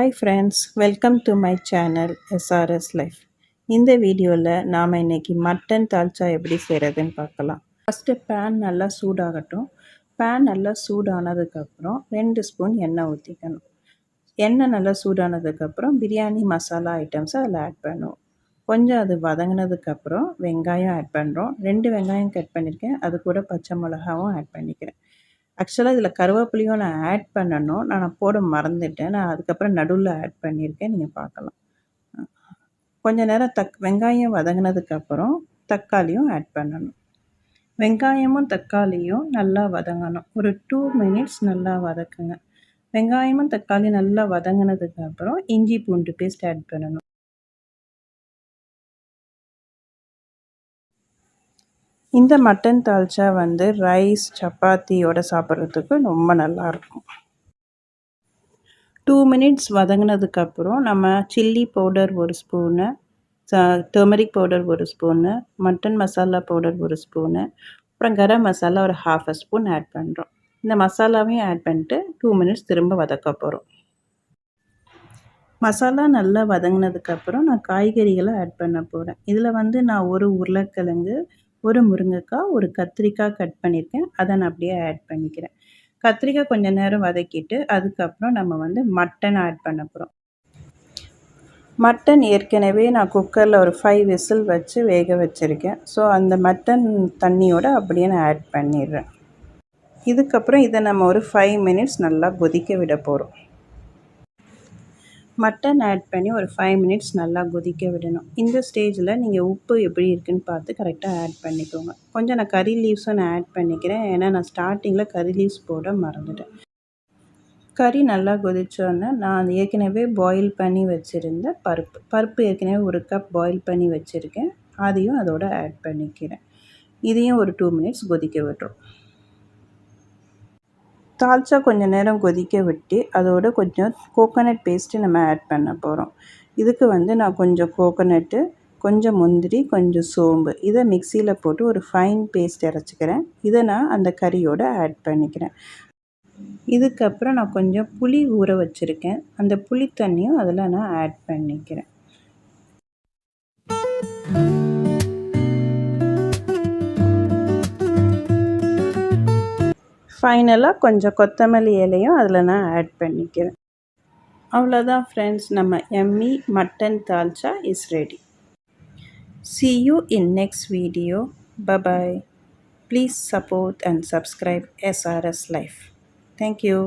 Hi friends, welcome to my channel SRS life. இந்த வீடியோவில் நாம் இன்றைக்கி மட்டன் தால்ச்சா எப்படி செய்கிறதுன்னு பார்க்கலாம். ஃபஸ்ட்டு பேன் நல்லா சூடாகட்டும். பேன் நல்லா சூடானதுக்கப்புறம் 2 ஸ்பூன் எண்ணெய் ஊற்றிக்கணும். எண்ணெய் நல்லா சூடானதுக்கப்புறம் பிரியாணி மசாலா ஐட்டம்ஸை அதில் ஆட் பண்ணுவோம். கொஞ்சம் அது வதங்கினதுக்கப்புறம் வெங்காயம் ஆட் பண்ணுறோம். 2 வெங்காயம் கட் பண்ணியிருக்கேன். அது கூட பச்சை மிளகாவும் ஆட் பண்ணிக்கிறேன். ஆக்சுவலாக இதில் கருவேப்பிலையும் நான் ஆட் பண்ணணும். நான் போட மறந்துட்டேன். நான் அதுக்கப்புறம் நடுவில் ஆட் பண்ணியிருக்கேன். நீங்கள் பார்க்கலாம். கொஞ்ச நேரம் வெங்காயம் வதங்கினதுக்கப்புறம் தக்காளியும் ஆட் பண்ணணும். வெங்காயமும் தக்காளியும் நல்லா வதங்கணும். ஒரு 2 மினிட்ஸ் நல்லா வதக்குங்க. வெங்காயமும் தக்காளி நல்லா வதங்கினதுக்கப்புறம் இஞ்சி பூண்டு பேஸ்ட் ஆட் பண்ணணும். இந்த மட்டன் தால்ச்சா ரைஸ் சப்பாத்தியோடு சாப்பிட்றதுக்கு ரொம்ப நல்லாயிருக்கும். 2 மினிட்ஸ் வதங்கினதுக்கப்புறம் நம்ம chilli powder 1 spoon, turmeric powder 1 spoon, mutton masala powder 1 spoon, அப்புறம் கரம் மசாலா ஒரு 1/2 ஸ்பூன் ஆட் பண்ணுறோம். இந்த மசாலாவையும் ஆட் பண்ணிட்டு 2 மினிட்ஸ் திரும்ப வதக்க போகிறோம். மசாலா நல்லா வதங்கினதுக்கப்புறம் நான் காய்கறிகளை ஆட் பண்ண போகிறேன். இதில் நான் ஒரு உருளைக்கிழங்கு, ஒரு முருங்கைக்காய், ஒரு கத்திரிக்காய் கட் பண்ணியிருக்கேன். அதை நான் அப்படியே ஆட் பண்ணிக்கிறேன். கத்திரிக்காய் கொஞ்சம் நேரம் வதக்கிட்டு அதுக்கப்புறம் நம்ம மட்டன் ஆட் பண்ண போகிறோம். மட்டன் ஏற்கனவே நான் குக்கரில் ஒரு 5 விசில் வச்சு வேக வச்சுருக்கேன். ஸோ அந்த மட்டன் தண்ணியோடு அப்படியே நான் ஆட் பண்ணிடுறேன். இதுக்கப்புறம் இதை நம்ம ஒரு 5 மினிட்ஸ் நல்லா கொதிக்க விட போகிறோம். மட்டன் ஆட் பண்ணி ஒரு 5 மினிட்ஸ் நல்லா கொதிக்க விடணும். இந்த ஸ்டேஜில் நீங்கள் உப்பு எப்படி இருக்குதுன்னு பார்த்து கரெக்டாக ஆட் பண்ணிக்கோங்க. கொஞ்சம் நான் கறி லீவ்ஸும் நான் ஆட் பண்ணிக்கிறேன். ஏன்னா நான் ஸ்டார்டிங்கில் கறி லீவ்ஸ் போட மறந்துட்டேன். கறி நல்லா கொதித்தோன்னே நான் ஏற்கனவே பாயில் பண்ணி வச்சுருந்த பருப்பு ஏற்கனவே 1 கப் பாயில் பண்ணி வச்சுருக்கேன். அதையும் அதோடு ஆட் பண்ணிக்கிறேன். இதையும் ஒரு 2 மினிட்ஸ் கொதிக்க விட்டுரும். தால்ச்சா கொஞ்சம் நேரம் கொதிக்க விட்டு அதோட கொஞ்சம் கோகோனட் பேஸ்ட்டு நம்ம ஆட் பண்ண போகிறோம். இதுக்கு நான் கொஞ்சம் கோகோனட்டு, கொஞ்சம் முந்திரி, கொஞ்சம் சோம்பு இதை மிக்சியில் போட்டு ஒரு ஃபைன் பேஸ்ட் அரைச்சிக்கிறேன். இதை நான் அந்த கறியோடு ஆட் பண்ணிக்கிறேன். இதுக்கப்புறம் நான் கொஞ்சம் புளி ஊற வச்சுருக்கேன். அந்த புளி தண்ணியும் அதில் நான் ஆட் பண்ணிக்கிறேன். ஃபைனலாக கொஞ்சம் கொத்தமல்லி இலையும் அதில் நான் ஆட் பண்ணிக்கிறேன். அவ்வளோதான் ஃப்ரெண்ட்ஸ், நம்ம எம்மி mutton dalcha is ready. See you in next video. Bye-bye. Please support and subscribe SRS Life. Thank you.